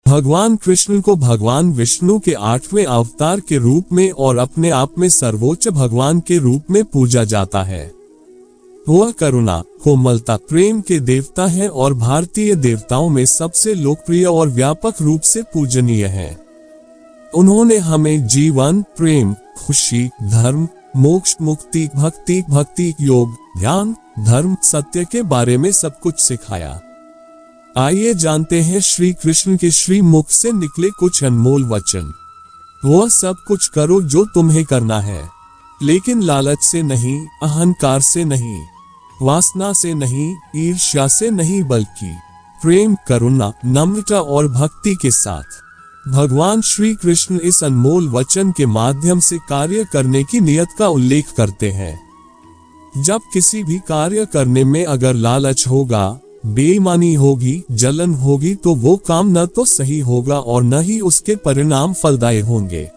भगवान कृष्ण को भगवान विष्णु के 8वें अवतार के रूप में और अपने आप में सर्वोच्च भगवान के रूप में पूजा जाता है। वह करुणा, कोमलता, प्रेम के देवता हैं और भारतीय देवताओं में सबसे लोकप्रिय और व्यापक रूप से पूजनीय हैं। उन्होंने हमें जीवन, प्रेम, खुशी, धर्म, मोक्ष, मुक्ति, भक्ति योग, ध्यान, धर्म, सत्य के बारे में सब कुछ सिखाया। आइए जानते हैं श्री कृष्ण के श्री मुख से निकले कुछ अनमोल वचन। वह सब कुछ करो जो तुम्हें करना है, लेकिन लालच से नहीं, अहंकार से नहीं, वासना से नहीं, ईर्ष्या से नहीं, बल्कि प्रेम, करुणा, नम्रता और भक्ति के साथ। भगवान श्री कृष्ण इस अनमोल वचन के माध्यम से कार्य करने की नियत का उल्लेख करते हैं। जब किसी भी कार्य करने में अगर लालच होगा, बेईमानी होगी, जलन होगी, तो वो काम न तो सही होगा और न ही उसके परिणाम फलदायी होंगे।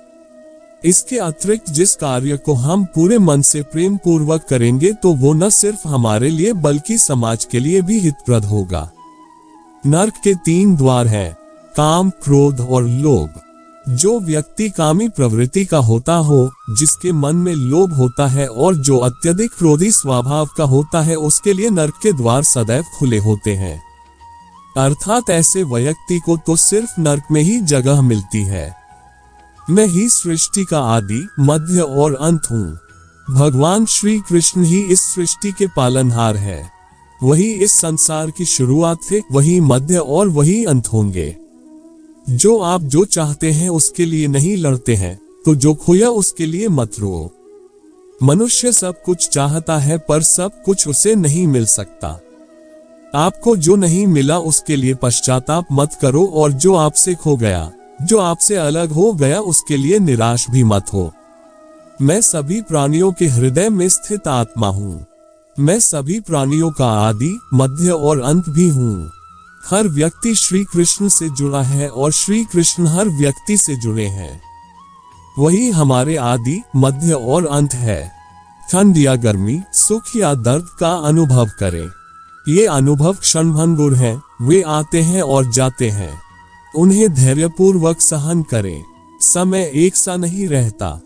इसके अतिरिक्त जिस कार्य को हम पूरे मन से प्रेम पूर्वक करेंगे तो वो न सिर्फ हमारे लिए बल्कि समाज के लिए भी हितप्रद होगा। नरक के 3 द्वार हैं, काम, क्रोध और लोभ। जो व्यक्ति कामी प्रवृत्ति का होता हो, जिसके मन में लोभ होता है और जो अत्यधिक क्रोधी स्वभाव का होता है, उसके लिए नरक के द्वार सदैव खुले होते हैं। अर्थात ऐसे व्यक्ति को तो सिर्फ नरक में ही जगह मिलती है। मैं ही सृष्टि का आदि, मध्य और अंत हूँ। भगवान श्री कृष्ण ही इस सृष्टि के पालनहार है। वही इस संसार की शुरुआत थे, वही मध्य और वही अंत होंगे। जो आप जो चाहते हैं उसके लिए नहीं लड़ते हैं, तो जो खोया उसके लिए मत रो। मनुष्य सब कुछ चाहता है पर सब कुछ उसे नहीं मिल सकता। आपको जो नहीं मिला उसके लिए पश्चाताप मत करो, और जो आपसे खो गया, जो आपसे अलग हो गया, उसके लिए निराश भी मत हो। मैं सभी प्राणियों के हृदय में स्थित आत्मा हूँ। मैं सभी प्राणियों का आदि, मध्य और अंत भी हूँ। हर व्यक्ति श्री कृष्ण से जुड़ा है और श्री कृष्ण हर व्यक्ति से जुड़े हैं। वही हमारे आदि, मध्य और अंत है। ठंड या गर्मी, सुख या दर्द का अनुभव करें। ये अनुभव क्षणभंगुर हैं, वे आते हैं और जाते हैं। उन्हें धैर्यपूर्वक सहन करें। समय एक सा नहीं रहता।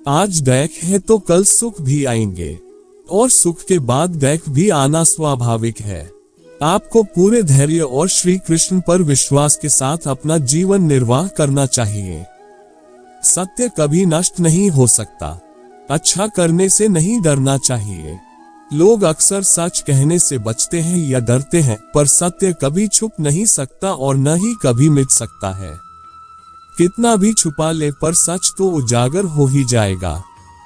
आज दैख है तो कल सुख भी आएंगे, और सुख के बाद दैख भी आना स्वाभाविक है। आपको पूरे धैर्य और श्री कृष्ण पर विश्वास के साथ अपना जीवन निर्वाह करना चाहिए। सत्य कभी नष्ट नहीं हो सकता। अच्छा करने से नहीं डरना चाहिए। लोग अक्सर सच कहने से बचते हैं या डरते हैं, पर सत्य कभी छुप नहीं सकता और न ही कभी मिट सकता है। कितना भी छुपा ले पर सच तो उजागर हो ही जाएगा।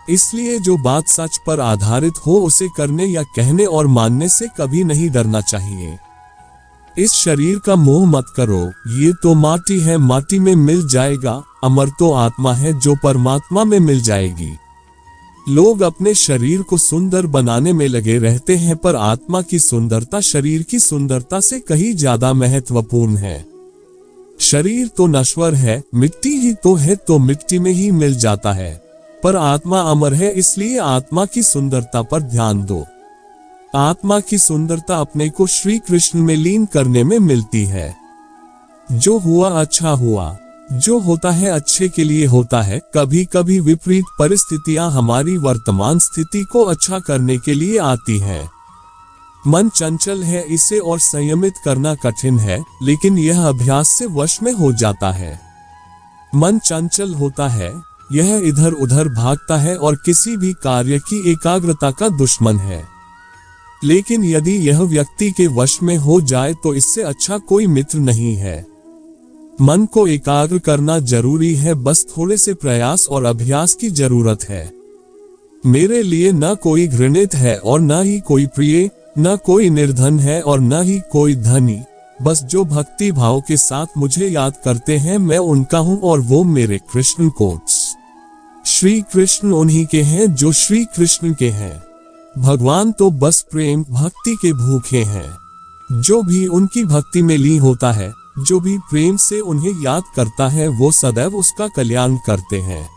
इसलिए जो बात सच पर आधारित हो उसे करने या कहने और मानने से कभी नहीं डरना चाहिए। इस शरीर का मोह मत करो, ये तो माटी है, माटी में मिल जाएगा। अमर तो आत्मा है जो परमात्मा में मिल जाएगी। लोग अपने शरीर को सुंदर बनाने में लगे रहते हैं, पर आत्मा की सुंदरता शरीर की सुंदरता से कहीं ज्यादा महत्वपूर्ण है। शरीर तो नश्वर है, मिट्टी ही तो है, तो मिट्टी में ही मिल जाता है, पर आत्मा अमर है, इसलिए आत्मा की सुंदरता पर ध्यान दो। आत्मा की सुंदरता अपने को श्री कृष्ण में लीन करने में मिलती है। जो हुआ अच्छा हुआ, जो होता है अच्छे के लिए होता है। कभी कभी विपरीत परिस्थितियां हमारी वर्तमान स्थिति को अच्छा करने के लिए आती हैं। मन चंचल है, इसे और संयमित करना कठिन है, लेकिन यह अभ्यास से वश में हो जाता है। मन चंचल होता है, यह इधर उधर भागता है और किसी भी कार्य की एकाग्रता का दुश्मन है। लेकिन यदि यह व्यक्ति के वश में हो जाए तो इससे अच्छा कोई मित्र नहीं है। मन को एकाग्र करना जरूरी है, बस थोड़े से प्रयास और अभ्यास की जरूरत है। मेरे लिए न कोई घृणित है और न ही कोई प्रिय, न कोई निर्धन है और न ही कोई धनी। बस जो भक्ति भाव के साथ मुझे याद करते हैं, मैं उनका हूँ और वो मेरे कृष्ण कोट्स। श्री कृष्ण उन्हीं के हैं जो श्री कृष्ण के हैं। भगवान तो बस प्रेम भक्ति के भूखे हैं। जो भी उनकी भक्ति में लीन होता है, जो भी प्रेम से उन्हें याद करता है, वो सदैव उसका कल्याण करते हैं।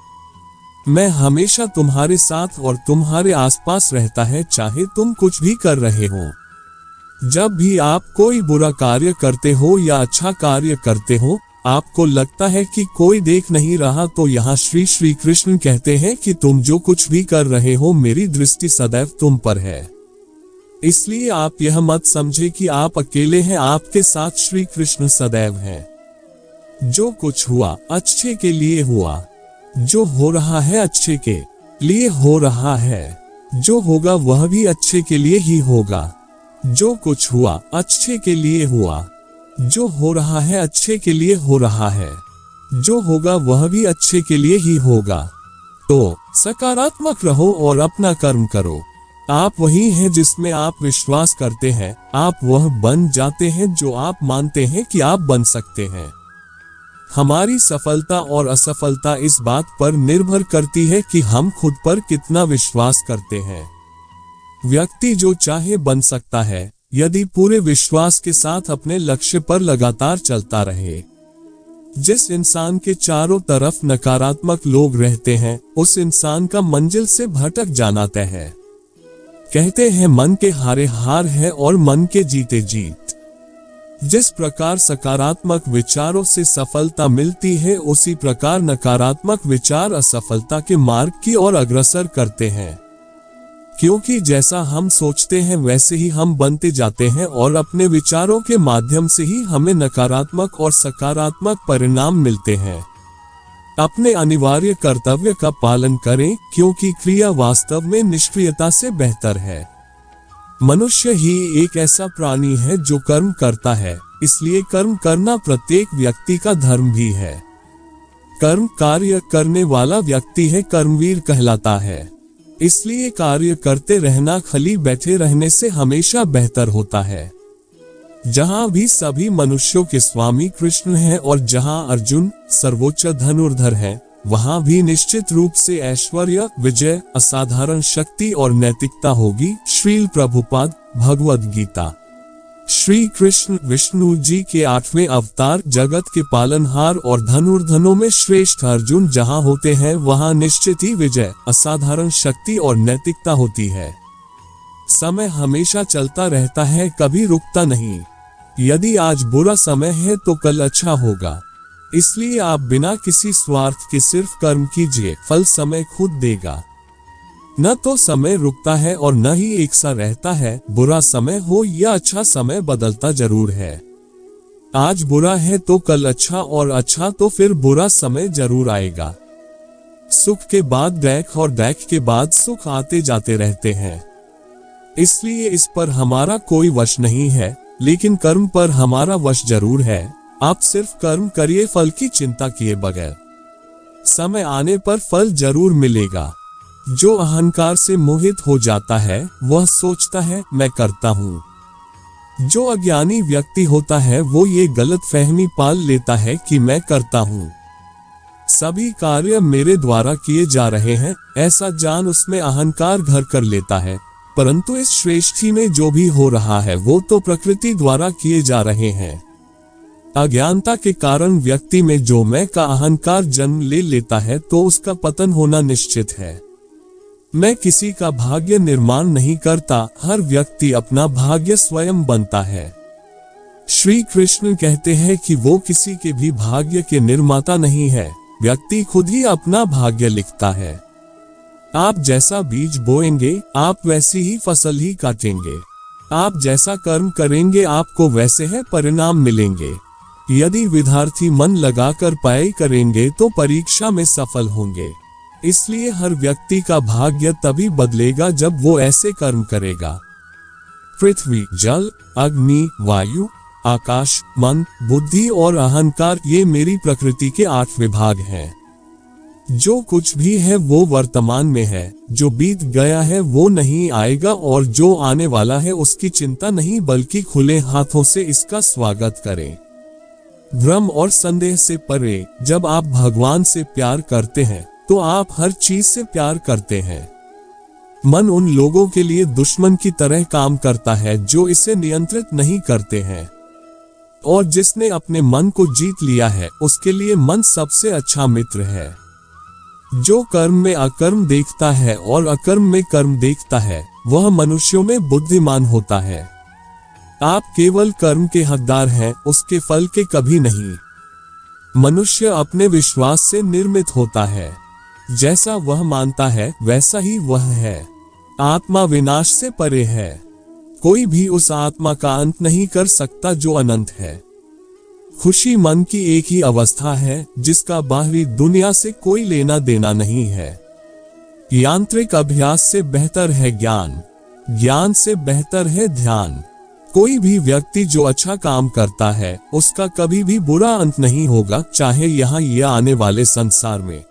मैं हमेशा तुम्हारे साथ और तुम्हारे आसपास रहता है, चाहे तुम कुछ भी कर रहे हो। जब भी आप कोई बुरा कार्य करते हो या अच्छा कार्य करते हो, आपको लगता है कि कोई देख नहीं रहा, तो यहाँ श्री कृष्ण कहते हैं कि तुम जो कुछ भी कर रहे हो, मेरी दृष्टि सदैव तुम पर है। इसलिए आप यह मत समझे कि आप अकेले हैं, आपके साथ श्री कृष्ण सदैव हैं। जो कुछ हुआ अच्छे के लिए हुआ, जो हो रहा है अच्छे के लिए हो रहा है, जो होगा वह भी अच्छे के लिए ही होगा। जो कुछ हुआ अच्छे के लिए हुआ, जो हो रहा है अच्छे के लिए हो रहा है, जो होगा वह भी अच्छे के लिए ही होगा। तो सकारात्मक रहो और अपना कर्म करो। आप वही हैं जिसमें आप विश्वास करते हैं, आप वह बन जाते हैं जो आप मानते हैं कि आप बन सकते हैं। हमारी सफलता और असफलता इस बात पर निर्भर करती है कि हम खुद पर कितना विश्वास करते हैं। व्यक्ति जो चाहे बन सकता है, यदि पूरे विश्वास के साथ अपने लक्ष्य पर लगातार चलता रहे। जिस इंसान के चारों तरफ नकारात्मक लोग रहते हैं, उस इंसान का मंजिल से भटक जाना तय है। कहते हैं मन के हारे हार है और मन के जीते जीत। जिस प्रकार सकारात्मक विचारों से सफलता मिलती है, उसी प्रकार नकारात्मक विचार असफलता के मार्ग की ओर अग्रसर करते हैं। क्योंकि जैसा हम सोचते हैं वैसे ही हम बनते जाते हैं, और अपने विचारों के माध्यम से ही हमें नकारात्मक और सकारात्मक परिणाम मिलते हैं। अपने अनिवार्य कर्तव्य का पालन करें, क्योंकि क्रिया वास्तव में निष्क्रियता से बेहतर है। मनुष्य ही एक ऐसा प्राणी है जो कर्म करता है, इसलिए कर्म करना प्रत्येक व्यक्ति का धर्म भी है। कर्म कार्य करने वाला व्यक्ति है कर्मवीर कहलाता है। इसलिए कार्य करते रहना खाली बैठे रहने से हमेशा बेहतर होता है। जहां भी सभी मनुष्यों के स्वामी कृष्ण हैं और जहां अर्जुन सर्वोच्च धनुर्धर है, वहां भी निश्चित रूप से ऐश्वर्य, विजय, असाधारण शक्ति और नैतिकता होगी। श्रील प्रभुपाद भगवद गीता। श्री कृष्ण विष्णु जी के 8वें अवतार, जगत के पालनहार और धनुर्धनों में श्रेष्ठ अर्जुन जहां होते हैं, वहां निश्चित ही विजय, असाधारण शक्ति और नैतिकता होती है। समय हमेशा चलता रहता है, कभी रुकता नहीं। यदि आज बुरा समय है तो कल अच्छा होगा। इसलिए आप बिना किसी स्वार्थ के सिर्फ कर्म कीजिए, फल समय खुद देगा। न तो समय रुकता है और न ही एक सा रहता है। बुरा समय हो या अच्छा समय बदलता जरूर है। आज बुरा है तो कल अच्छा, और अच्छा तो फिर बुरा समय जरूर आएगा। सुख के बाद दैख और दैख के बाद सुख आते जाते रहते हैं। इसलिए इस पर हमारा कोई वश नहीं है, लेकिन कर्म पर हमारा वश जरूर है। आप सिर्फ कर्म करिए, फल की चिंता किए बगैर। समय आने पर फल जरूर मिलेगा। जो अहंकार से मोहित हो जाता है, वह सोचता है मैं करता हूँ। जो अज्ञानी व्यक्ति होता है, वो ये गलत फहमी पाल लेता है कि मैं करता हूँ, सभी कार्य मेरे द्वारा किए जा रहे हैं, ऐसा जान उसमें अहंकार घर कर लेता है। परंतु इस श्रेष्ठी में जो भी हो रहा है, वो तो प्रकृति द्वारा किए जा रहे हैं। अज्ञानता के कारण व्यक्ति में जो मैं का अहंकार जन्म ले लेता है, तो उसका पतन होना निश्चित है। मैं किसी का भाग्य निर्माण नहीं करता, हर व्यक्ति अपना भाग्य स्वयं बनता है। श्री कृष्ण कहते हैं कि वो किसी के भी भाग्य के निर्माता नहीं है, व्यक्ति खुद ही अपना भाग्य लिखता है। आप जैसा बीज बोएंगे, आप वैसी ही फसल ही काटेंगे। आप जैसा कर्म करेंगे, आपको वैसे है परिणाम मिलेंगे। यदि विद्यार्थी मन लगाकर पढ़ाई करेंगे तो परीक्षा में सफल होंगे। इसलिए हर व्यक्ति का भाग्य तभी बदलेगा जब वो ऐसे कर्म करेगा। पृथ्वी, जल, अग्नि, वायु, आकाश, मन, बुद्धि और अहंकार, ये मेरी प्रकृति के 8 विभाग हैं। जो कुछ भी है वो वर्तमान में है, जो बीत गया है वो नहीं आएगा, और जो आने वाला है उसकी चिंता नहीं, बल्कि खुले हाथों से इसका स्वागत करें। भ्रम और संदेह से परे, जब आप भगवान से प्यार करते हैं तो आप हर चीज से प्यार करते हैं। मन उन लोगों के लिए दुश्मन की तरह काम करता है जो इसे नियंत्रित नहीं करते हैं, और जिसने अपने मन को जीत लिया है, उसके लिए मन सबसे अच्छा मित्र है। जो कर्म में अकर्म देखता है और अकर्म में कर्म देखता है, वह मनुष्यों में बुद्धिमान होता है। आप केवल कर्म के हकदार हैं, उसके फल के कभी नहीं। मनुष्य अपने विश्वास से निर्मित होता है। जैसा वह मानता है वैसा ही वह है। आत्मा विनाश से परे है। कोई भी उस आत्मा का अंत नहीं कर सकता जो अनंत है। खुशी मन की एक ही अवस्था है जिसका बाहरी दुनिया से कोई लेना देना नहीं है। यांत्रिक अभ्यास से बेहतर है ज्ञान, ज्ञान से बेहतर है ध्यान। कोई भी व्यक्ति जो अच्छा काम करता है उसका कभी भी बुरा अंत नहीं होगा, चाहे यहाँ या आने वाले संसार में।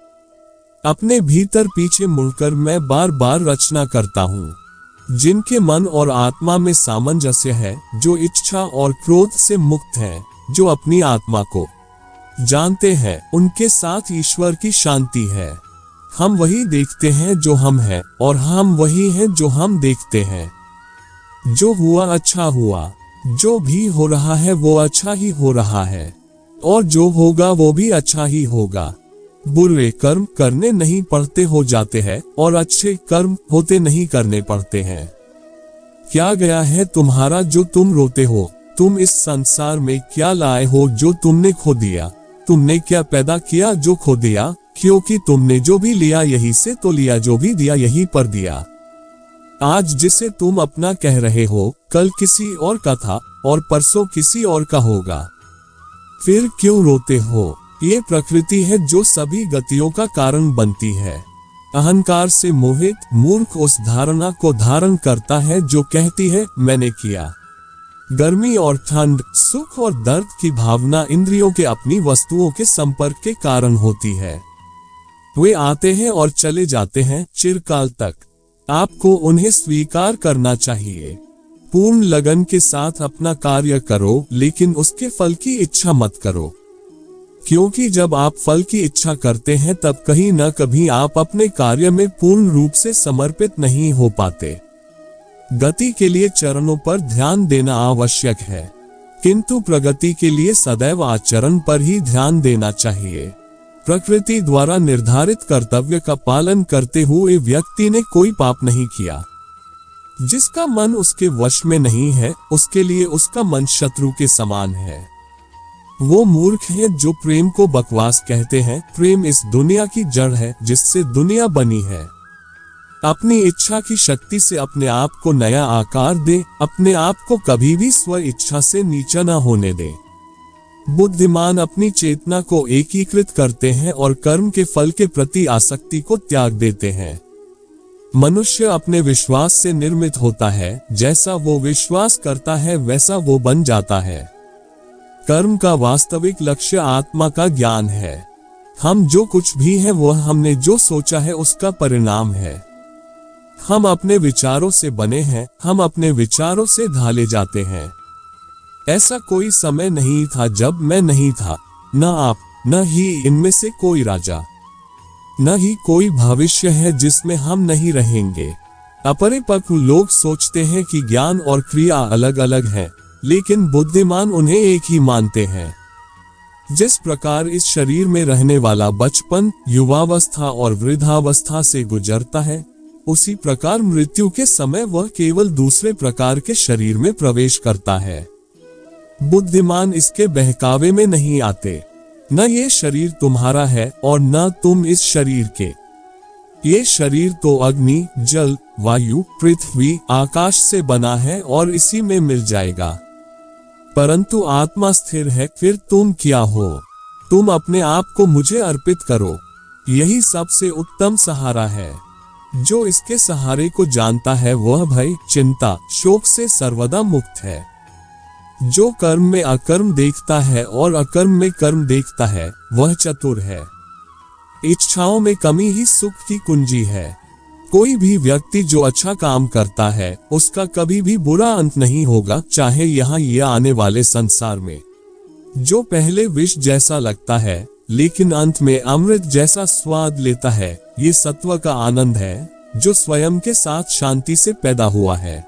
अपने भीतर पीछे मुड़कर मैं बार बार रचना करता हूँ। जिनके मन और आत्मा में सामंजस्य है, जो इच्छा और क्रोध से मुक्त हैं, जो अपनी आत्मा को जानते हैं, उनके साथ ईश्वर की शांति है। हम वही देखते हैं जो हम हैं और हम वही हैं जो हम देखते हैं। जो हुआ अच्छा हुआ, जो भी हो रहा है वो अच्छा ही हो रहा है और जो होगा वो भी अच्छा ही होगा। बुरे कर्म करने नहीं पड़ते हो जाते हैं और अच्छे कर्म होते नहीं करने पड़ते हैं। क्या गया है तुम्हारा जो तुम रोते हो? तुम इस संसार में क्या लाए हो जो तुमने खो दिया? तुमने क्या पैदा किया जो खो दिया? क्योंकि तुमने जो भी लिया यही से तो लिया, जो भी दिया यही पर दिया। आज जिसे तुम अपना कह रहे हो कल किसी और का था और परसों किसी और का होगा। फिर क्यों रोते हो? ये प्रकृति है जो सभी गतियों का कारण बनती है। अहंकार से मोहित मूर्ख उस धारणा को धारण करता है जो कहती है मैंने किया। गर्मी और ठंड, सुख और दर्द की भावना इंद्रियों के अपनी वस्तुओं के संपर्क के कारण होती है। वे आते हैं और चले जाते हैं चिरकाल तक। आपको उन्हें स्वीकार करना चाहिए। पूर्ण लगन के साथ अपना कार्य करो, लेकिन उसके फल की इच्छा मत करो, क्योंकि जब आप फल की इच्छा करते हैं तब कहीं न कभी आप अपने कार्य में पूर्ण रूप से समर्पित नहीं हो पाते। गति के लिए चरणों पर ध्यान देना आवश्यक है, किंतु प्रगति के लिए सदैव आचरण पर ही ध्यान देना चाहिए। प्रकृति द्वारा निर्धारित कर्तव्य का पालन करते हुए व्यक्ति ने कोई पाप नहीं किया। जिसका मन उसके वश में नहीं है, उसके लिए उसका मन शत्रु के समान है। वो मूर्ख है जो प्रेम को बकवास कहते हैं। प्रेम इस दुनिया की जड़ है जिससे दुनिया बनी है। अपनी इच्छा की शक्ति से अपने आप को नया आकार दे, अपने आप को कभी भी स्व इच्छा से नीचा न होने दे। बुद्धिमान अपनी चेतना को एकीकृत करते हैं और कर्म के फल के प्रति आसक्ति को त्याग देते हैं। मनुष्य अपने विश्वास से निर्मित होता है। जैसा वो विश्वास करता है वैसा वो बन जाता है। कर्म का वास्तविक लक्ष्य आत्मा का ज्ञान है। हम जो कुछ भी है वह हमने जो सोचा है उसका परिणाम है। हम अपने विचारों से बने हैं, हम अपने विचारों से ढाले जाते हैं। ऐसा कोई समय नहीं था जब मैं नहीं था, न आप, न ही इनमें से कोई राजा, न ही कोई भविष्य है जिसमें हम नहीं रहेंगे। अपरिपक्व लोग सोचते हैं कि ज्ञान और क्रिया अलग अलग हैं, लेकिन बुद्धिमान उन्हें एक ही मानते हैं। जिस प्रकार इस शरीर में रहने वाला बचपन, युवावस्था और वृद्धावस्था से गुजरता है, उसी प्रकार मृत्यु के समय वह केवल दूसरे प्रकार के शरीर में प्रवेश करता है। बुद्धिमान इसके बहकावे में नहीं आते। न ये शरीर तुम्हारा है और न तुम इस शरीर के। ये शरीर तो अग्नि, जल, वायु, पृथ्वी, आकाश से बना है और इसी में मिल जाएगा। परंतु आत्मा स्थिर है। फिर तुम क्या हो? तुम अपने आप को मुझे अर्पित करो। यही सबसे उत्तम सहारा है। जो इसके सहारे को जानता है वह भय, चिंता, शोक से सर्वदा मुक्त है। जो कर्म में अकर्म देखता है और अकर्म में कर्म देखता है वह चतुर है। इच्छाओं में कमी ही सुख की कुंजी है। कोई भी व्यक्ति जो अच्छा काम करता है उसका कभी भी बुरा अंत नहीं होगा, चाहे यहाँ या आने वाले संसार में। जो पहले विष जैसा लगता है लेकिन अंत में अमृत जैसा स्वाद लेता है, ये सत्व का आनंद है जो स्वयं के साथ शांति से पैदा हुआ है।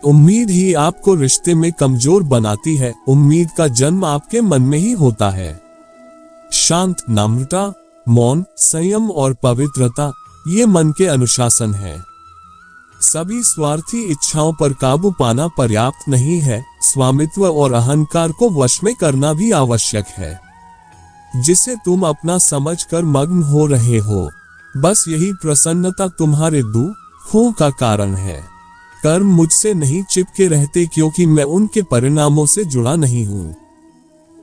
उम्मीद ही आपको रिश्ते में कमजोर बनाती है। उम्मीद का जन्म आपके मन में ही होता है। शांत, नम्रता, मौन, संयम और पवित्रता ये मन के अनुशासन है। सभी स्वार्थी इच्छाओं पर काबू पाना पर्याप्त नहीं है। स्वामित्व और अहंकार को वश में करना भी आवश्यक है। जिसे तुम अपना समझकर मग्न हो रहे हो। बस यही प्रसन्नता तुम्हारे दुखों का कारण है। कर्म मुझसे नहीं चिपके रहते क्योंकि मैं उनके परिणामों से जुड़ा नहीं हूँ।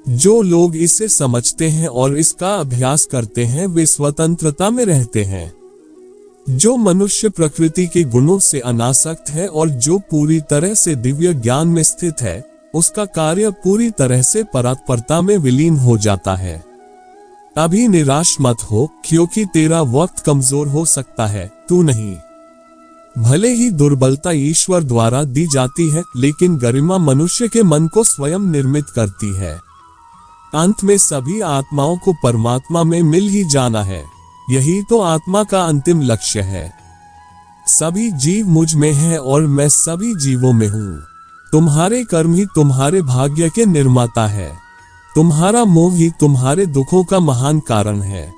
जो लोग इसे समझते हैं और इसका अभ्यास करते हैं वे स्वतंत्रता में रहते हैं। जो मनुष्य प्रकृति के गुणों से अनासक्त है और जो पूरी तरह से दिव्य ज्ञान में स्थित है, उसका कार्य पूरी तरह से परात्परता में विलीन हो जाता है। अभी निराश मत हो, क्योंकि तेरा वक्त कमजोर हो सकता है, तू नहीं। भले ही दुर्बलता ईश्वर द्वारा दी जाती है, लेकिन गरिमा मनुष्य के मन को स्वयं निर्मित करती है। अंत में सभी आत्माओं को परमात्मा में मिल ही जाना है। यही तो आत्मा का अंतिम लक्ष्य है। सभी जीव मुझ में हैं और मैं सभी जीवों में हूँ। तुम्हारे कर्म ही तुम्हारे भाग्य के निर्माता है। तुम्हारा मोह ही तुम्हारे दुखों का महान कारण है।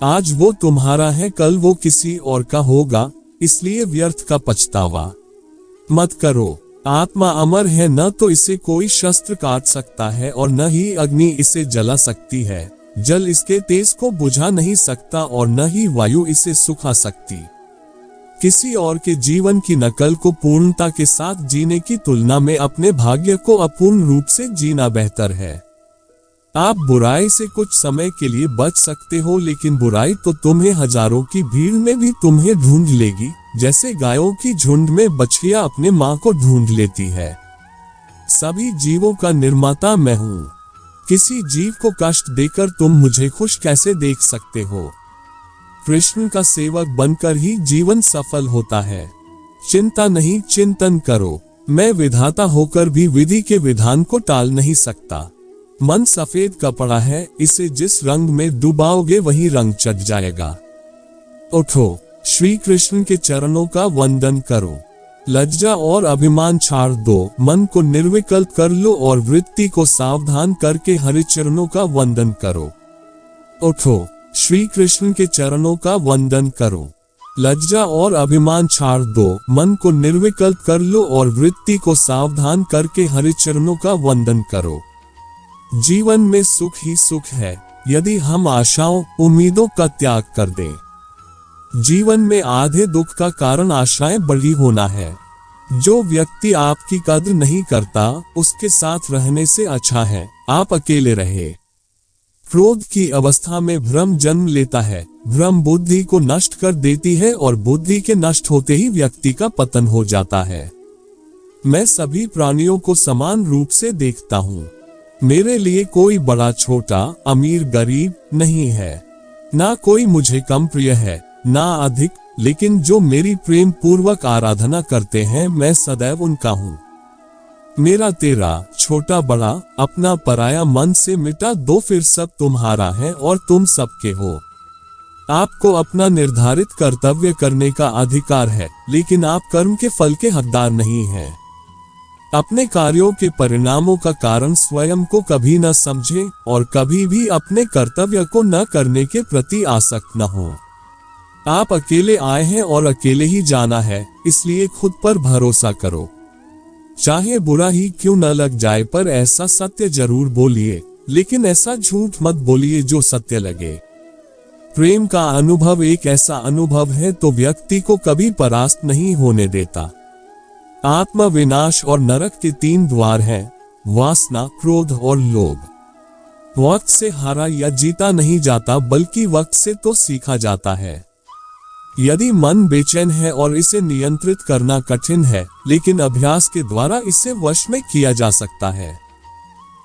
आज वो तुम्हारा है, कल वो किसी और का होगा, इसलिए व्यर्थ का पछतावा मत करो। आत्मा अमर है, न तो इसे कोई शस्त्र काट सकता है और न ही अग्नि इसे जला सकती है। जल इसके तेज को बुझा नहीं सकता और न ही वायु इसे सुखा सकती। किसी और के जीवन की नकल को पूर्णता के साथ जीने की तुलना में अपने भाग्य को अपूर्ण रूप से जीना बेहतर है। आप बुराई से कुछ समय के लिए बच सकते हो, लेकिन बुराई तो तुम्हें हजारों की भीड़ में भी तुम्हें ढूंढ लेगी, जैसे गायों की झुंड में बछिया अपने मां को ढूंढ लेती है। सभी जीवों का निर्माता मैं हूँ। किसी जीव को कष्ट देकर तुम मुझे खुश कैसे देख सकते हो? कृष्ण का सेवक बनकर ही जीवन सफल होता है। चिंता नहीं, चिंतन करो। मैं विधाता होकर भी विधि के विधान को टाल नहीं सकता। मन सफेद कपड़ा है, इसे जिस रंग में डुबाओगे वही रंग चढ़ जाएगा। उठो, श्री कृष्ण के चरणों का वंदन करो। लज्जा और अभिमान छाड़ दो, मन को निर्विकल्प कर लो और वृत्ति को सावधान करके हरि चरणों का वंदन करो। उठो, श्री कृष्ण के चरणों का वंदन करो। लज्जा और अभिमान छाड़ दो, मन को निर्विकल्प कर लो और वृत्ति को सावधान करके हरि चरणों का वंदन करो। जीवन में सुख ही सुख है, यदि हम आशाओं उम्मीदों का त्याग कर दें। जीवन में आधे दुख का कारण आशाएं बड़ी होना है। जो व्यक्ति आपकी कद्र नहीं करता, उसके साथ रहने से अच्छा है आप अकेले रहे। क्रोध की अवस्था में भ्रम जन्म लेता है। भ्रम बुद्धि को नष्ट कर देती है और बुद्धि के नष्ट होते ही व्यक्ति का पतन हो जाता है। मैं सभी प्राणियों को समान रूप से देखता हूँ। मेरे लिए कोई बड़ा छोटा, अमीर गरीब नहीं है। ना कोई मुझे कम प्रिय है ना अधिक, लेकिन जो मेरी प्रेम पूर्वक आराधना करते हैं मैं सदैव उनका हूँ। मेरा तेरा, छोटा बड़ा, अपना पराया मन से मिटा दो, फिर सब तुम्हारा है और तुम सबके हो। आपको अपना निर्धारित कर्तव्य करने का अधिकार है, लेकिन आप कर्म के फल के हकदार नहीं हैं। अपने कार्यों के परिणामों का कारण स्वयं को कभी न समझे और कभी भी अपने कर्तव्य को न करने के प्रति आसक्त न हो। आप अकेले आए हैं और अकेले ही जाना है, इसलिए खुद पर भरोसा करो। चाहे बुरा ही क्यों न लग जाए, पर ऐसा सत्य जरूर बोलिए, लेकिन ऐसा झूठ मत बोलिए जो सत्य लगे। प्रेम का अनुभव एक ऐसा अनुभव है तो व्यक्ति को कभी परास्त नहीं होने देता। आत्मा विनाश और नरक के 3 द्वार हैं, वासना, क्रोध और लोभ। वक्त से हारा या जीता नहीं जाता, बल्कि वक्त से तो सीखा जाता है। यदि मन बेचैन है और इसे नियंत्रित करना कठिन है, लेकिन अभ्यास के द्वारा इसे वश में किया जा सकता है।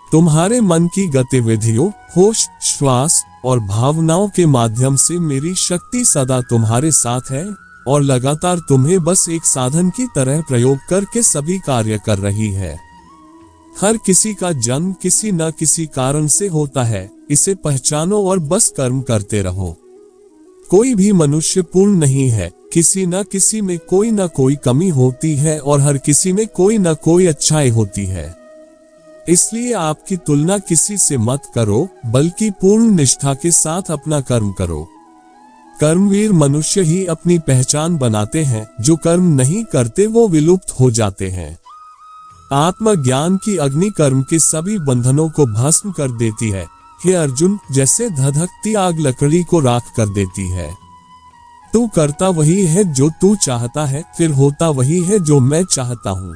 तुम्हारे मन की गतिविधियों, होश, श्वास और भावनाओं के माध्यम से मेरी शक्ति सदा तुम्हारे साथ है और लगातार तुम्हें बस एक साधन की तरह प्रयोग करके सभी कार्य कर रही है। हर किसी का जन्म किसी न किसी कारण से होता है, इसे पहचानो और बस कर्म करते रहो। कोई भी मनुष्य पूर्ण नहीं है, किसी न किसी में कोई न कोई कमी होती है और हर किसी में कोई न कोई अच्छाई होती है। इसलिए आपकी तुलना किसी से मत करो, बल्कि पूर्ण निष्ठा के साथ अपना कर्म करो। कर्मवीर मनुष्य ही अपनी पहचान बनाते हैं, जो कर्म नहीं करते वो विलुप्त हो जाते हैं। आत्मज्ञान की अग्नि कर्म के सभी बंधनों को भस्म कर देती है। हे अर्जुन, जैसे धधकती आग लकड़ी को राख कर देती है। तू करता वही है जो तू चाहता है, फिर होता वही है जो मैं चाहता हूँ।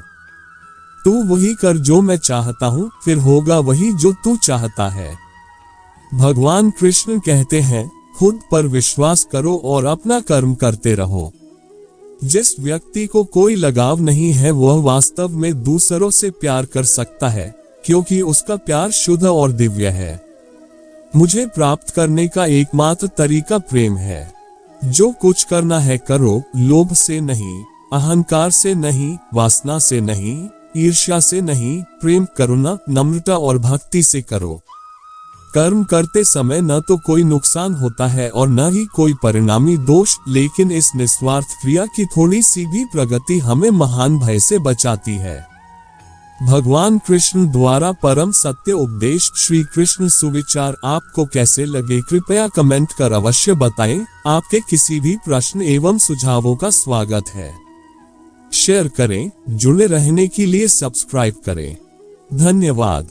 तू वही कर जो मैं चाहता हूँ, फिर होगा वही जो तू चाहता है। भगवान कृष्ण कहते हैं, खुद पर विश्वास करो और अपना कर्म करते रहो। जिस व्यक्ति को कोई लगाव नहीं है वह वास्तव में दूसरों से प्यार कर सकता है, क्योंकि उसका प्यार शुद्ध और दिव्य है। मुझे प्राप्त करने का एकमात्र तरीका प्रेम है। जो कुछ करना है करो, लोभ से नहीं, अहंकार से नहीं, वासना से नहीं, ईर्ष्या से नहीं, प्रेम, करुणा, नम्रता और भक्ति से करो। कर्म करते समय न तो कोई नुकसान होता है और न ही कोई परिणामी दोष, लेकिन इस निस्वार्थ क्रिया की थोड़ी सी भी प्रगति हमें महान भय से बचाती है। भगवान कृष्ण द्वारा परम सत्य उपदेश श्री कृष्ण सुविचार आपको कैसे लगे, कृपया कमेंट कर अवश्य बताएं। आपके किसी भी प्रश्न एवं सुझावों का स्वागत है। शेयर करें, जुड़े रहने के लिए सब्सक्राइब करें। धन्यवाद।